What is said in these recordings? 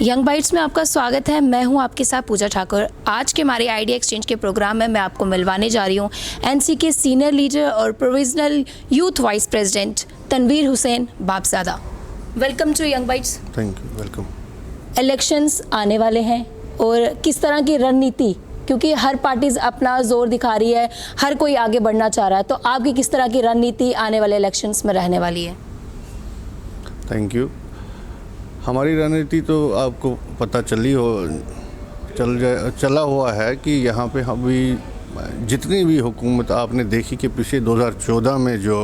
Young bytes में आपका स्वागत है। मैं हूं आपके साथ पूजा ठाकुर। आज के हमारे आइडिया एक्सचेंज के प्रोग्राम में मैं आपको मिलवाने जा रही हूं एनसी के सीनियर लीडर और provisional youth vice president Tanvir Hussain बापज़ादा। Welcome to Young Bytes. Thank you. Welcome. Elections आने वाले हैं और किस तरह की रणनीति, क्योंकि हर पार्टीज अपना जोर दिखा रही है, हर कोई आगे बढ़ना चाह रहा है, तो आपकी किस तरह की रणनीति आने वाले इलेक्शंस में रहने वाली है? Thank you. हमारी रणनीति तो आपको पता चला हुआ है कि यहाँ पे अभी जितनी भी हुकूमत आपने देखी कि पिछले 2014 में जो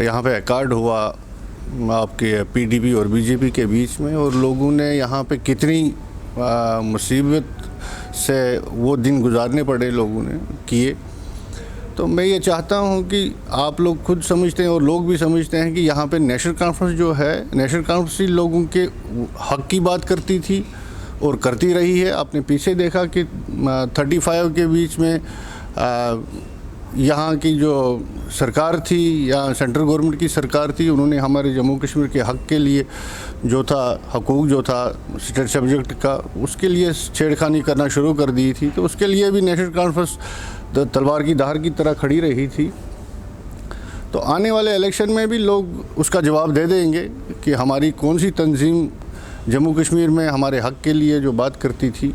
यहाँ पे अकॉर्ड हुआ आपके पीडीपी और बीजेपी के बीच में, और लोगों ने यहाँ पे कितनी मुसीबत से वो दिन गुजारने पड़े लोगों ने किए। तो मैं ये चाहता हूँ कि आप लोग खुद समझते हैं और लोग भी समझते हैं कि यहाँ पे नेशनल कॉन्फ्रेंस जो है, नेशनल कॉन्फ्रेंस ही लोगों के हक की बात करती थी और करती रही है। आपने पीछे देखा कि 35 के बीच में यहाँ की जो सरकार थी या सेंट्रल गवर्नमेंट की सरकार थी, उन्होंने हमारे जम्मू कश्मीर के हक़ के लिए जो था, हकूक़ जो था स्टेट सब्जेक्ट का, उसके लिए छेड़खानी करना शुरू कर दी थी। तो उसके लिए भी नेशनल कॉन्फ्रेंस तलवार की धार की तरह खड़ी रही थी। तो आने वाले इलेक्शन में भी लोग उसका जवाब दे देंगे कि हमारी कौन सी तंजीम जम्मू कश्मीर में हमारे हक़ के लिए जो बात करती थी,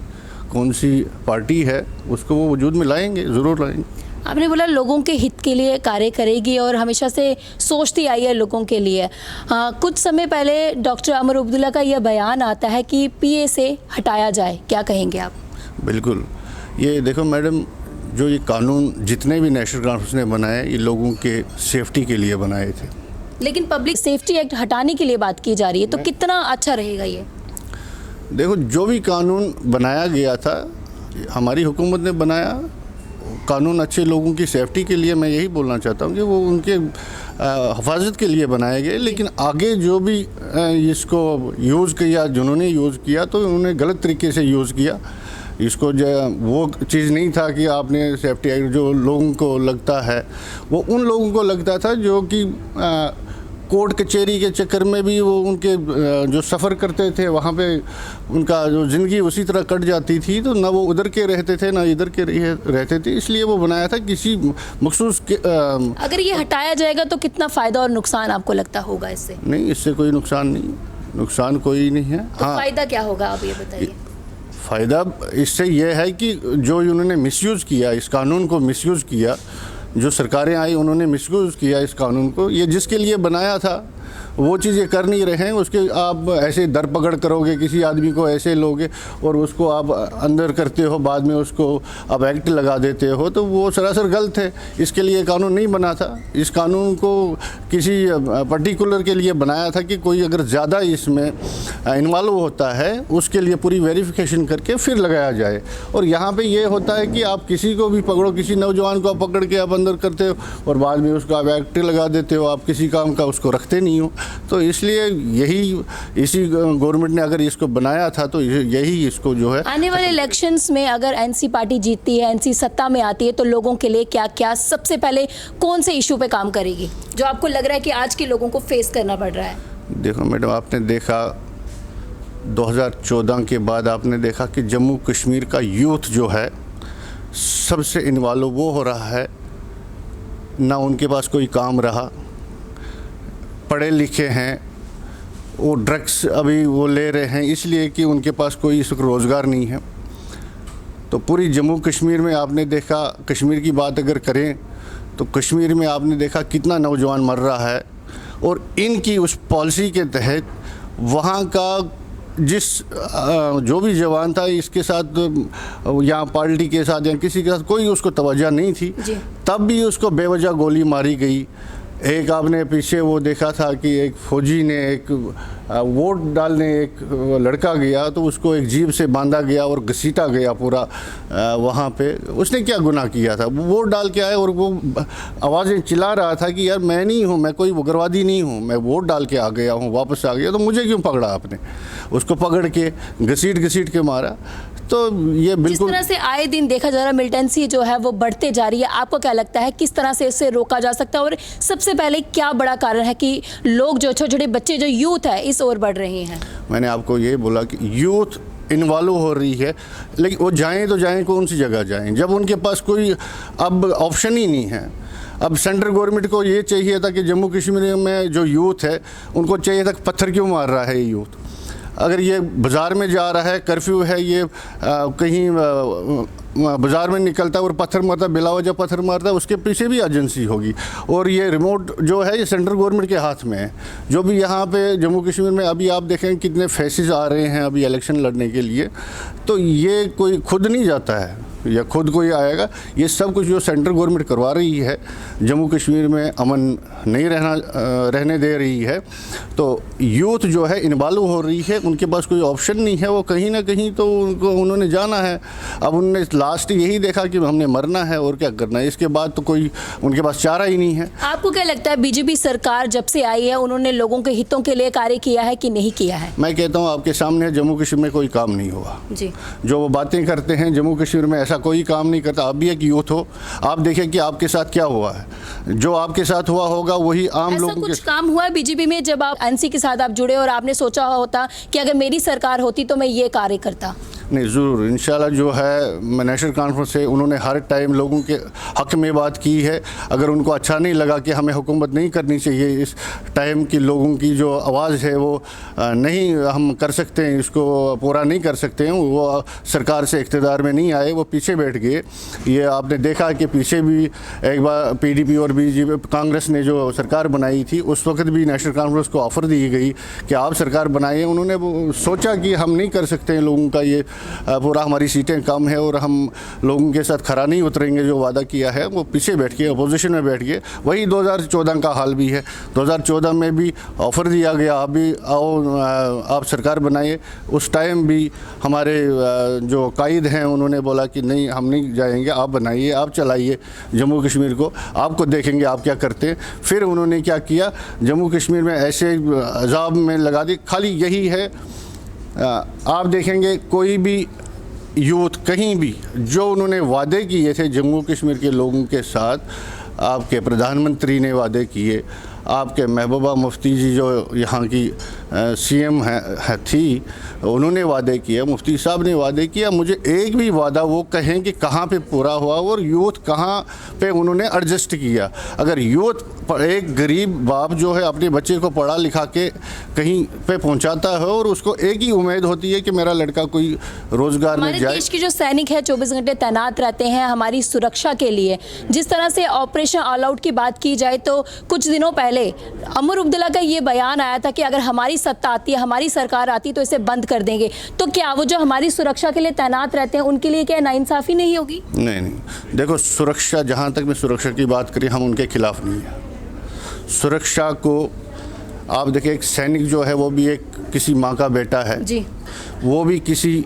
कौन सी पार्टी है, उसको वो वजूद में लाएंगे, ज़रूर लाएंगे। आपने बोला लोगों के हित के लिए कार्य करेगी और हमेशा से सोचती आई है लोगों के लिए। कुछ समय पहले डॉक्टर अमर अब्दुल्ला का यह बयान आता है कि पीए से हटाया जाए, क्या कहेंगे आप? बिल्कुल। ये देखो मैडम, जो ये कानून जितने भी नेशनल कॉन्फ्रेंस ने बनाए, ये लोगों के सेफ्टी के लिए बनाए थे। लेकिन पब्लिक सेफ्टी एक्ट हटाने के लिए बात की जा रही है, तो कितना अच्छा रहेगा ये? देखो, जो भी कानून बनाया गया था, हमारी हुकूमत ने बनाया कानून अच्छे लोगों की सेफ्टी के लिए। मैं यही बोलना चाहता हूँ कि वो उनके हिफाजत के लिए बनाए गए। लेकिन आगे जो भी इसको यूज़ किया, जिन्होंने यूज़ किया, तो उन्होंने गलत तरीके से यूज़ किया इसको। जो वो चीज़ नहीं था कि आपने सेफ्टी एक्ट, जो लोगों को लगता है वो उन लोगों को लगता था जो कि कोर्ट कचहरी के चक्कर में भी वो उनके जो सफ़र करते थे, वहाँ पे उनका जो ज़िंदगी उसी तरह कट जाती थी। तो ना वो उधर के रहते थे ना इधर के रहते थे, इसलिए वो बनाया था किसी मखसूस के। अगर ये हटाया जाएगा तो कितना फ़ायदा और नुकसान आपको लगता होगा इससे? नहीं, इससे कोई नुकसान नहीं, नुकसान कोई नहीं है। तो हाँ, फ़ायदा क्या होगा आप ये बताइए? फ़ायदा इससे यह है कि जो उन्होंने मिसयूज़ किया, इस कानून को मिसयूज़ किया, जो सरकारें आई उन्होंने मिसयूज़ किया इस कानून को। ये जिसके लिए बनाया था वो चीज़ ये कर नहीं रहे हैं। उसके आप ऐसे दर पकड़ करोगे, किसी आदमी को ऐसे लोगे और उसको आप अंदर करते हो, बाद में उसको आप एक्ट लगा देते हो, तो वो सरासर गलत है। इसके लिए कानून नहीं बना था। इस कानून को किसी पर्टिकुलर के लिए बनाया था कि कोई अगर ज़्यादा इसमें इन्वॉल्व होता है, उसके लिए पूरी वेरिफिकेशन करके फिर लगाया जाए। और यहाँ पे ये होता है कि आप किसी को भी पकड़ो, किसी नौजवान को आप पकड़ के आप अंदर करते हो और बाद में उसको आप एक्ट लगा देते हो, आप किसी काम का उसको रखते नहीं हो। तो इसलिए इसी गवर्नमेंट ने अगर इसको बनाया था तो यही इसको जो है। आने वाले इलेक्शंस में अगर एनसी पार्टी जीतती है, एनसी सत्ता में आती है, तो लोगों के लिए क्या क्या सबसे पहले कौन से इशू पे काम करेगी जो आपको लग रहा है कि आज के लोगों को फेस करना पड़ रहा है? देखो मैडम, आपने देखा 2014 के बाद आपने देखा कि जम्मू कश्मीर का यूथ जो है सबसे इन्वॉल्व वो हो रहा है, ना उनके पास कोई काम रहा, पढ़े लिखे हैं, वो ड्रग्स अभी वो ले रहे हैं इसलिए कि उनके पास कोई इस रोज़गार नहीं है। तो पूरी जम्मू कश्मीर में आपने देखा, कश्मीर की बात अगर करें तो कश्मीर में आपने देखा कितना नौजवान मर रहा है। और इनकी उस पॉलिसी के तहत वहाँ का जो भी जवान था, इसके साथ यहाँ पार्टी के साथ या किसी के साथ कोई उसको तवज्जो नहीं थी, तब भी उसको बेवजह गोली मारी गई। एक आपने पीछे वो देखा था कि एक फौजी ने एक वोट डालने एक लड़का गया तो उसको एक जीप से बांधा गया और घसीटा गया पूरा वहाँ पे। उसने क्या गुनाह किया था? वो वोट डाल के आया और वो आवाज़ें चिल्ला रहा था कि यार मैं नहीं हूँ, मैं कोई उग्रवादी नहीं हूँ, मैं वोट डाल के आ गया हूँ, वापस आ गया, तो मुझे क्यों पकड़ा आपने? उसको पकड़ के घसीट के मारा। तो ये जिस बिल्कुल तरह से आए दिन देखा जा रहा है मिलिटेंसी जो है वो बढ़ते जा रही है, आपको क्या लगता है किस तरह से इससे रोका जा सकता है? और सबसे पहले क्या बड़ा कारण है कि लोग जो छोटे छोटे बच्चे जो यूथ है इस ओर बढ़ रहे हैं? मैंने आपको ये बोला कि यूथ इन्वॉल्व हो रही है, लेकिन वो जाएं तो जाएं कौन सी जगह जाएं जब उनके पास कोई अब ऑप्शन ही नहीं है। अब सेंट्रल गवर्नमेंट को ये चाहिए था कि जम्मू कश्मीर में जो यूथ है उनको चाहिए था कि पत्थर क्यों मार रहा है ये यूथ। अगर ये बाज़ार में जा रहा है, कर्फ्यू है, ये कहीं बाज़ार में निकलता है और पत्थर मारता है, बिला वजह पत्थर मारता है, उसके पीछे भी एजेंसी होगी। और ये रिमोट जो है ये सेंट्रल गवर्नमेंट के हाथ में है। जो भी यहाँ पे जम्मू कश्मीर में अभी आप देखें कितने फेसेस आ रहे हैं अभी इलेक्शन लड़ने के लिए, तो ये कोई खुद नहीं जाता है या खुद कोई आएगा। ये सब कुछ जो सेंट्रल गवर्नमेंट करवा रही है, जम्मू कश्मीर में अमन नहीं रहने दे रही है, तो यूथ जो है इन्वॉल्व हो रही है, उनके पास कोई ऑप्शन नहीं है, वो कहीं ना कहीं तो उन्होंने जाना है। अब उन्होंने लास्ट यही देखा कि हमने मरना है और क्या करना है, इसके बाद तो कोई उनके पास चारा ही नहीं है। आपको क्या लगता है बीजेपी सरकार जब से आई है उन्होंने लोगों के हितों के लिए कार्य किया है कि नहीं किया है? मैं कहता हूँ आपके सामने जम्मू कश्मीर में कोई काम नहीं हुआ जी। जो वो बातें करते हैं जम्मू कश्मीर में ऐसा कोई काम नहीं करता। आप भी एक यूथ हो, आप देखें कि आपके साथ क्या हुआ है। जो आपके साथ हुआ होगा वही आम लोगों के। कुछ काम हुआ है बीजेपी में जब आप एनसी के साथ आप जुड़े और आपने सोचा होता कि अगर मेरी सरकार होती तो मैं ये कार्य करता? नहीं, ज़रूर इंशाल्लाह जो है नेशनल कॉन्फ्रेंस से उन्होंने हर टाइम लोगों के हक़ में बात की है। अगर उनको अच्छा नहीं लगा कि हमें हुकूमत नहीं करनी चाहिए इस टाइम की, लोगों की जो आवाज़ है वो नहीं हम कर सकते हैं, इसको पूरा नहीं कर सकते हैं, वो सरकार से इक़्तिदार में नहीं आए, वो पीछे बैठ गए। ये आपने देखा कि पीछे भी एक बार पीडीपी और बीजेपी कांग्रेस ने जो सरकार बनाई थी उस वक्त भी नेशनल कॉन्फ्रेंस को ऑफ़र दी गई कि आप सरकार बनाइए। उन्होंने सोचा कि हम नहीं कर सकते हैं, लोगों का ये पूरा हमारी सीटें कम है और हम लोगों के साथ खरा नहीं उतरेंगे, जो वादा किया है वो पीछे बैठ के अपोजिशन में बैठ गए। वही 2014 का हाल भी है। 2014 में भी ऑफ़र दिया गया आप भी आओ आप सरकार बनाइए। उस टाइम भी हमारे जो कायद हैं उन्होंने बोला कि नहीं हम नहीं जाएंगे, आप बनाइए, आप चलाइए जम्मू कश्मीर को, आपको देखेंगे आप क्या करते हैं। फिर उन्होंने क्या किया, जम्मू कश्मीर में ऐसे अजाब में लगा दी। खाली यही है, आप देखेंगे कोई भी यूथ कहीं भी जो उन्होंने वादे किए थे जम्मू कश्मीर के लोगों के साथ, आपके प्रधानमंत्री ने वादे किए, आपके महबूबा मुफ्ती जी जो यहाँ की सीएम थी उन्होंने वादे किए, मुफ्ती साहब ने वादे किया। मुझे एक भी वादा वो कहें कि कहाँ पे पूरा हुआ और यूथ कहाँ पे उन्होंने एडजस्ट किया। अगर यूथ एक गरीब बाप जो है अपने बच्चे को पढ़ा लिखा के कहीं पे पहुँचाता है और उसको एक ही उम्मीद होती है कि मेरा लड़का कोई रोज़गार में जाए। देश के जो सैनिक है 24 घंटे तैनात रहते हैं हमारी सुरक्षा के लिए। जिस तरह से ऑपरेशन ऑल आउट की बात की जाए तो कुछ दिनों पहले अमर अब्दुल्ला का ये बयान आया था कि अगर हमारी सत्ता आती है, हमारी सरकार आती तो इसे बंद कर देंगे। तो क्या वो जो हमारी सुरक्षा के लिए तैनात रहते हैं उनके लिए क्या नाइंसाफ़ी नहीं होगी? नहीं, देखो सुरक्षा, जहाँ तक मैं सुरक्षा की बात करी हम उनके खिलाफ नहीं है। सुरक्षा को आप देखिए, एक सैनिक जो है वो भी एक किसी माँ का बेटा है जी। वो भी किसी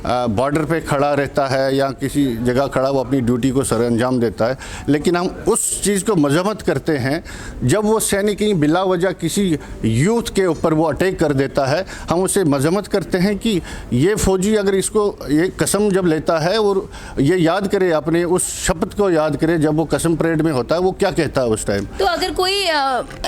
बॉर्डर पे खड़ा रहता है या किसी जगह खड़ा, वो अपनी ड्यूटी को सर अंजाम देता है। लेकिन हम उस चीज़ को मजम्मत करते हैं जब वो सैनिक कहीं बिला वजह किसी यूथ के ऊपर वो अटैक कर देता है। हम उसे मजम्मत करते हैं कि ये फौजी अगर इसको ये कसम जब लेता है और ये याद करे, अपने उस शपथ को याद करे जब वो कसम परेड में होता है, वो क्या कहता है उस टाइम। तो अगर कोई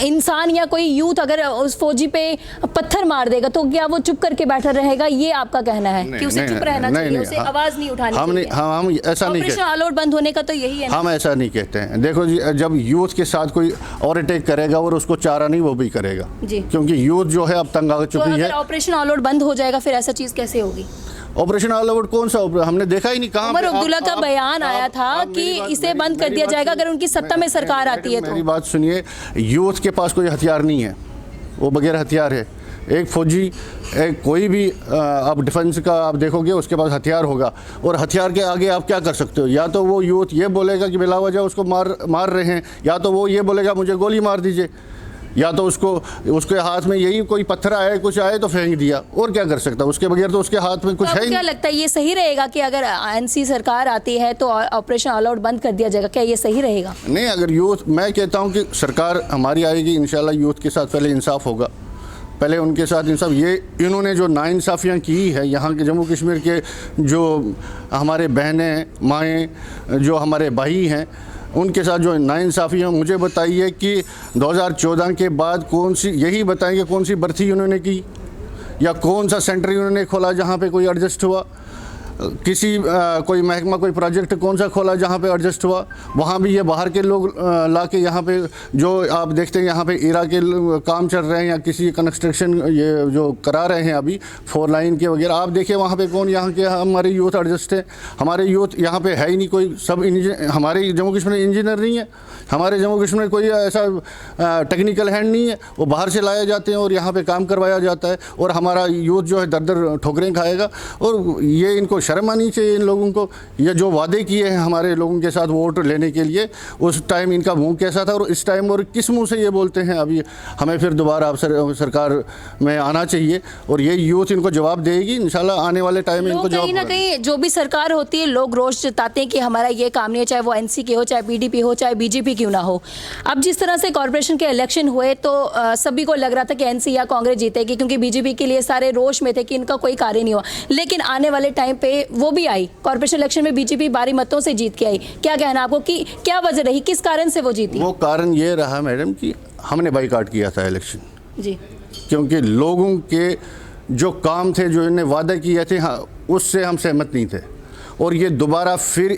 इंसान या कोई यूथ अगर उस फौजी पे पत्थर मार देगा तो क्या वो चुप करके बैठा रहेगा? ये आपका कहना है कि उसे रहना चाहिए, उसे आवाज नहीं उठानी चाहिए? हम ऐसा नहीं कहते। ऑपरेशन ऑल आउट बंद होने का तो यही है ना? हम ऐसा नहीं कहते हैं। देखो जी, जब यूथ के साथ कोई और अटैक करेगा और उसको चारा नहीं वो भी करेगा जी, क्योंकि यूथ जो है अब तंग आ चुकी है। ऑपरेशन ऑल आउट बंद हो जाएगा फिर ऐसा चीज कैसे होगी? ऑपरेशन ऑल आउट कौन सा हमने देखा ही नहीं। कहाँ उमर अब्दुल्ला का बयान आया था कि इसे बंद कर दिया जाएगा अगर उनकी सत्ता में सरकार आती है तो। मेरी बात सुनिए, यूथ के पास कोई हथियार नहीं है, वो बगैर हथियार है। एक फौजी, एक कोई भी आप डिफेंस का आप देखोगे उसके पास हथियार होगा, और हथियार के आगे आप क्या कर सकते हो? या तो वो यूथ ये बोलेगा कि बिला वजह उसको मार रहे हैं, या तो वो ये बोलेगा मुझे गोली मार दीजिए, या तो उसके हाथ में यही कोई पत्थर आए कुछ आए तो फेंक दिया, और क्या कर सकता है? उसके बगैर तो उसके हाथ में कुछ है ही। क्या लगता है ये सही रहेगा कि अगर एनसी सरकार आती है तो ऑपरेशन ऑल आउट बंद कर दिया जाएगा? क्या ये सही रहेगा? नहीं, अगर यूथ, मैं कहता हूँ कि सरकार हमारी आएगी इंशाल्लाह, यूथ के साथ पहले इंसाफ होगा, पहले उनके साथ इंसाफ, ये इन्होंने जो नाइंसाफ़ियाँ की है यहाँ के जम्मू कश्मीर के जो हमारे बहनें माएँ जो हमारे भाई हैं उनके साथ जो नाइंसाफ़ियाँ, मुझे बताइए कि 2014 के बाद कौन सी, यही बताएंगे कौन सी भर्ती उन्होंने की या कौन सा सेंटर उन्होंने खोला जहाँ पे कोई एडजस्ट हुआ, किसी कोई महकमा कोई प्रोजेक्ट कौन सा खोला जहाँ पे एडजस्ट हुआ। वहाँ भी ये बाहर के लोग ला के यहाँ पे जो आप देखते हैं यहाँ पे इरा के काम चल रहे हैं या किसी कंस्ट्रक्शन ये जो करा रहे हैं अभी 4 लाइन के वगैरह, आप देखिए वहाँ पे कौन यहाँ के हमारे यूथ एडजस्ट है। हमारे यूथ यहाँ पे है ही नहीं कोई, सब हमारे जम्मू कश्मीर में इंजीनियर नहीं है, हमारे जम्मू कश्मीर में कोई ऐसा टेक्निकल हैंड नहीं है, वो बाहर से लाए जाते हैं और यहाँ पे काम करवाया जाता है और हमारा यूथ जो है दर दर ठोकरें खाएगा। और ये इनको शर्म आनी चाहिए इन लोगों को। ये जो वादे किए हैं हमारे लोगों के साथ वोट लेने के लिए, उस टाइम इनका मुंह कैसा था और इस टाइम और किस मुंह से ये बोलते हैं। अभी हमें फिर दोबारा आप सरकार में आना चाहिए और ये यूथ इनको जवाब देगी इंशाल्लाह आने वाले टाइम में इनको जवाब। कहीं ना कहीं जो भी सरकार होती है लोग रोष जताते हैं कि हमारा ये काम नहीं है, चाहे वो एनसी हो, चाहे पीडीपी हो, चाहे बीजेपी क्यों ना हो। अब जिस तरह से कॉर्पोरेशन के इलेक्शन हुए तो सभी को लग रहा था कि एनसी या कांग्रेस जीतेगी, क्योंकि बीजेपी के लिए सारे रोष में थे कि इनका कोई कार्य नहीं हुआ। लेकिन आने वाले टाइम पे वो भी आई, कॉर्पोरेशन इलेक्शन में बीजेपी भारी मतों से जीत के आई। क्या कहना आपको कि क्या वजह रही, किस कारण से वो जीती? वो कारण ये रहा मैडम कि हमने बाइकआउट किया था इलेक्शन जी, क्योंकि लोगों के जो काम थे जो इन्हें वादा किए थे हाँ उससे हम सहमत नहीं थे और ये दोबारा फिर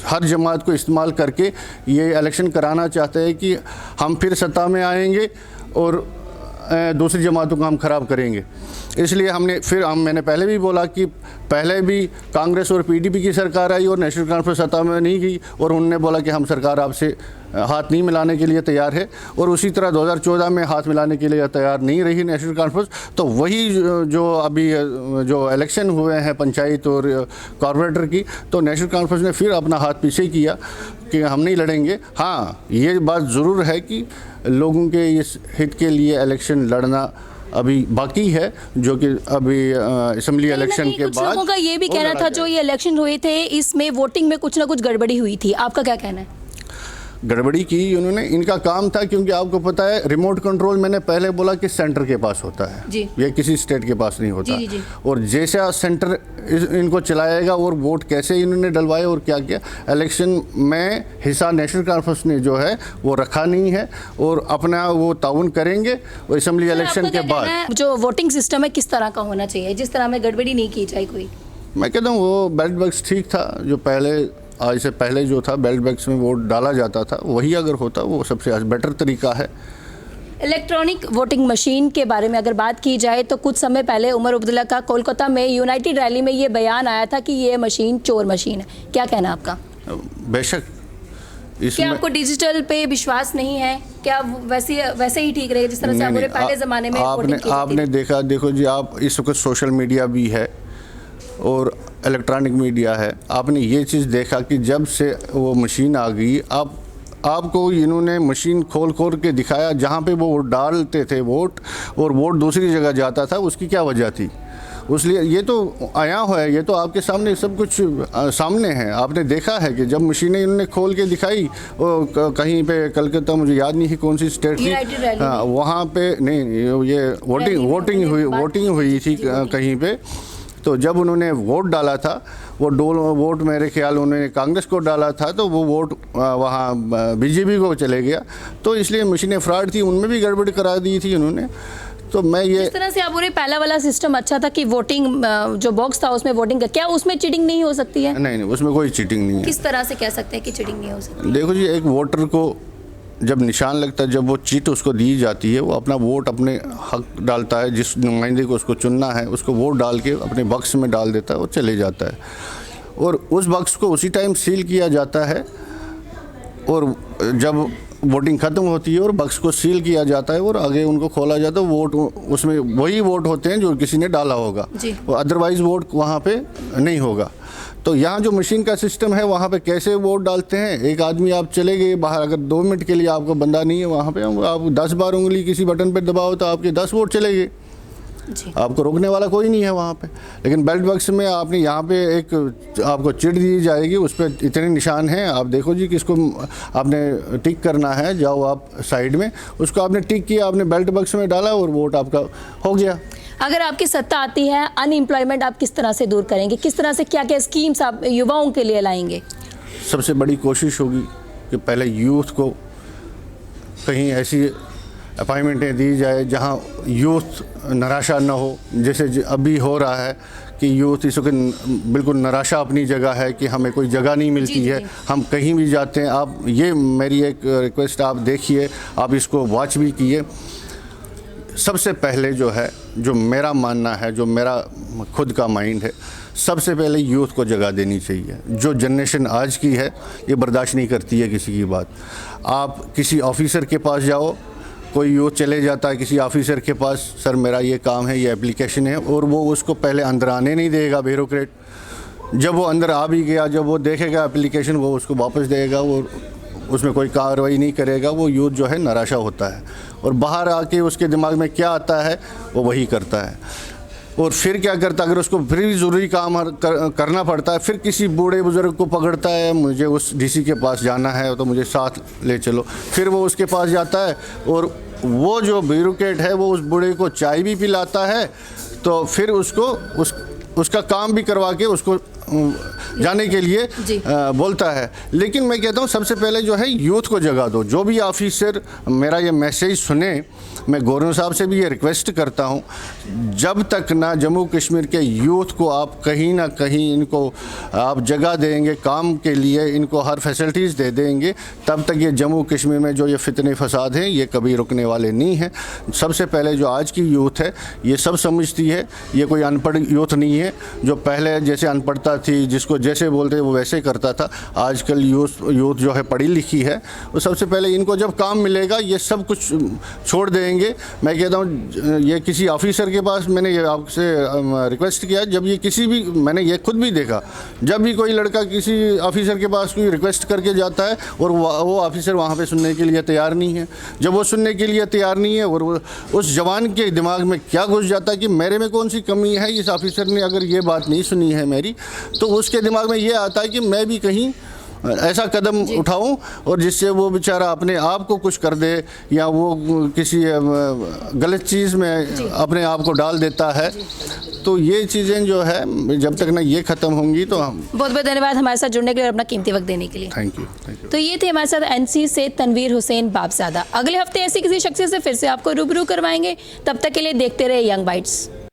हर जमात को इस्तेमाल करके ये इलेक्शन कराना चाहते हैं कि हम फिर सत्ता में आएंगे और दूसरी जमातों को हम ख़राब करेंगे। इसलिए मैंने पहले भी बोला कि पहले भी कांग्रेस और पीडीपी की सरकार आई और नेशनल कॉन्फ्रेंस सत्ता में नहीं गई और उन्होंने बोला कि हम सरकार आपसे हाथ नहीं मिलाने के लिए तैयार है और उसी तरह 2014 में हाथ मिलाने के लिए तैयार नहीं रही नेशनल कॉन्फ्रेंस। तो वही जो अभी जो इलेक्शन हुए हैं पंचायत और कॉर्पोरेटर की, तो नेशनल कॉन्फ्रेंस ने फिर अपना हाथ पीछे किया कि हम नहीं लड़ेंगे। हाँ ये बात ज़रूर है कि लोगों के इस हित के लिए इलेक्शन लड़ना अभी बाकी है, जो कि अभी असेंबली इलेक्शन के बाद लोगों का ये भी कहना था जो ये इलेक्शन हुए थे इसमें वोटिंग में कुछ ना कुछ गड़बड़ी हुई थी। आपका क्या कहना है? गड़बड़ी की उन्होंने, इनका काम था क्योंकि आपको पता है रिमोट कंट्रोल मैंने पहले बोला कि सेंटर के पास होता है जी। ये किसी स्टेट के पास नहीं होता जी। और जैसा सेंटर इनको चलाएगा और वोट कैसे इन्होंने डलवाए और क्या किया, इलेक्शन में हिस्सा नेशनल कॉन्फ्रेंस ने जो है वो रखा नहीं है और अपना वो ताउन करेंगे और असेंबली इलेक्शन के बाद। जो वोटिंग सिस्टम है किस तरह का होना चाहिए जिस तरह में गड़बड़ी नहीं की जाए कोई? मैं कहता हूँ वो बैलेट बॉक्स ठीक था, जो पहले आज से पहले जो था बैलेट बॉक्स में वोट डाला जाता था वही अगर होता वो सबसे बेटर तरीका है। इलेक्ट्रॉनिक वोटिंग मशीन के बारे में अगर बात की जाए तो कुछ समय पहले उमर अब्दुल्ला का कोलकाता में यूनाइटेड रैली में ये बयान आया था कि ये मशीन चोर मशीन है। क्या कहना आपका? बेशक क्या आपको डिजिटल पे विश्वास नहीं है? क्या वैसे ही ठीक रहेगा जिस तरह से हमारे पहले ज़माने में आपने देखा? देखो जी, आप इस वक्त सोशल मीडिया भी है और इलेक्ट्रॉनिक मीडिया है। आपने ये चीज़ देखा कि जब से वो मशीन आ गई आपको इन्होंने मशीन खोल के दिखाया जहाँ पे वो डालते थे वोट और वोट दूसरी जगह जाता था, उसकी क्या वजह थी? उसलिए ये तो आया हुआ है, ये तो आपके सामने सब कुछ सामने है। आपने देखा है कि जब मशीनें इन्होंने खोल के दिखाई कहीं पे कलकत्ता, मुझे याद नहीं है कौन सी स्टेट थी, हाँ वहाँ पे नहीं, ये वोटिंग हुई थी कहीं पे। तो जब उन्होंने वोट डाला था वो वोट मेरे ख्याल उन्होंने कांग्रेस को डाला था तो वो वोट वहाँ बीजेपी को चले गया। तो इसलिए मशीनें फ्रॉड थी, उनमें भी गड़बड़ी करा दी थी उन्होंने। तो मैं ये इस तरह से आप बोले पहला वाला सिस्टम अच्छा था कि वोटिंग जो बॉक्स था उसमें वोटिंग का, क्या उसमें चीटिंग नहीं हो सकती है? नहीं, उसमें कोई चीटिंग नहीं है। किस तरह से कह सकते हैं कि चीटिंग नहीं हो सकती? देखो जी, एक वोटर को जब निशान लगता है, जब वो चीट उसको दी जाती है, वो अपना वोट अपने हक डालता है, जिस नुमाइंदे को उसको चुनना है उसको वोट डाल के अपने बक्स में डाल देता है और चले जाता है और उस बक्स को उसी टाइम सील किया जाता है और जब वोटिंग ख़त्म होती है और बक्स को सील किया जाता है और आगे उनको खोला जाता है। वोट उसमें वही वोट होते हैं जो किसी ने डाला होगा, अदरवाइज़ वोट वहाँ पे नहीं होगा। तो यहाँ जो मशीन का सिस्टम है वहाँ पे कैसे वोट डालते हैं, एक आदमी आप चले गए बाहर, अगर 2 मिनट के लिए आपका बंदा नहीं है वहाँ पे, आप 10 बार उंगली किसी बटन पर दबाओ तो आपके 10 वोट चले गए। जी। आपको रोकने वाला कोई नहीं है वहाँ पे। लेकिन बेल्ट बॉक्स में आपने यहाँ पे एक आपको चिट दी जाएगी, उस पर इतने निशान हैं, आप देखो जी किसको आपने टिक करना है, जाओ आप साइड में, उसको आपने टिक किया, आपने बेल्ट बॉक्स में डाला और वोट आपका हो गया। अगर आपकी सत्ता आती है, अनएम्प्लॉयमेंट आप किस तरह से दूर करेंगे? किस तरह से क्या क्या स्कीम्स आप युवाओं के लिए लाएंगे? सबसे बड़ी कोशिश होगी कि पहले यूथ को कहीं ऐसी अपॉइंटमेंटें दी जाए जहां यूथ निराशा न हो, जैसे अभी हो रहा है कि यूथ इस वक्त बिल्कुल निराशा अपनी जगह है कि हमें कोई जगह नहीं मिलती है, हम कहीं भी जाते हैं। आप ये मेरी एक रिक्वेस्ट आप देखिए, आप इसको वॉच भी किए। सबसे पहले जो है, जो मेरा मानना है, जो मेरा खुद का माइंड है, सबसे पहले यूथ को जगह देनी चाहिए। जो जनरेशन आज की है ये बर्दाश्त नहीं करती है किसी की बात। आप किसी ऑफिसर के पास जाओ, कोई यूथ चले जाता है किसी ऑफिसर के पास, सर मेरा ये काम है, ये एप्लीकेशन है, और वो उसको पहले अंदर आने नहीं देगा ब्यूरोक्रेट। जब वो अंदर आ भी गया, जब वो देखेगा एप्लीकेशन, वो उसको वापस देगा, वो उसमें कोई कार्रवाई नहीं करेगा। वो यूथ जो है निराशा होता है और बाहर आके उसके दिमाग में क्या आता है वो वही करता है। और फिर क्या करता है, अगर उसको फिर भी ज़रूरी काम करना पड़ता है, फिर किसी बूढ़े बुज़ुर्ग को पकड़ता है, मुझे उस डीसी के पास जाना है तो मुझे साथ ले चलो। फिर वो उसके पास जाता है और वो जो ब्यूरोक्रेट है वो उस बूढ़े को चाय भी पिलाता है, तो फिर उसको उसका काम भी करवा के उसको जाने के लिए बोलता है। लेकिन मैं कहता हूँ सबसे पहले जो है यूथ को जगह दो। जो भी ऑफिसर मेरा ये मैसेज सुने, मैं गवर्नर साहब से भी ये रिक्वेस्ट करता हूँ, जब तक ना जम्मू कश्मीर के यूथ को आप कहीं ना कहीं इनको आप जगह देंगे काम के लिए, इनको हर फैसिलिटीज़ दे देंगे, तब तक ये जम्मू कश्मीर में जो ये फितने फसाद हैं ये कभी रुकने वाले नहीं हैं। सबसे पहले जो आज की यूथ है ये सब समझती है, ये कोई अनपढ़ यूथ नहीं है जो पहले जैसे अनपढ़ता थी, जिसको जैसे बोलते वो वैसे करता था। आजकल यूथ जो है पढ़ी लिखी है, वो सबसे पहले इनको जब काम मिलेगा ये सब कुछ छोड़ देंगे। मैं कहता हूँ ये किसी ऑफिसर के पास, मैंने ये आपसे रिक्वेस्ट किया, जब ये किसी भी, मैंने ये खुद भी देखा, जब भी कोई लड़का किसी ऑफिसर के पास कोई रिक्वेस्ट करके जाता है और वो ऑफिसर वहाँ पे सुनने के लिए तैयार नहीं है। जब वो सुनने के लिए तैयार नहीं है और उस जवान के दिमाग में क्या घुस जाता है कि मेरे में कौन सी कमी है, इस ऑफिसर ने अगर ये बात नहीं सुनी है मेरी, तो उसके दिमाग में ये आता है कि मैं भी कहीं ऐसा कदम उठाऊं और जिससे वो बेचारा अपने आप को कुछ कर दे या वो किसी गलत चीज़ में अपने आप को डाल देता है। तो ये चीज़ें जो है जब तक ना ये ख़त्म होंगी तो हम। बहुत बहुत धन्यवाद हमारे साथ जुड़ने के लिए और अपना कीमती वक्त देने के लिए। Thank you. तो ये थे हमारे साथ एनसी से तनवीर हुसैन बापज़ादा। अगले हफ्ते ऐसी किसी शख्सियत से फिर से आपको रूबरू करवाएंगे। तब तक के लिए देखते रहे यंग बाइट्स।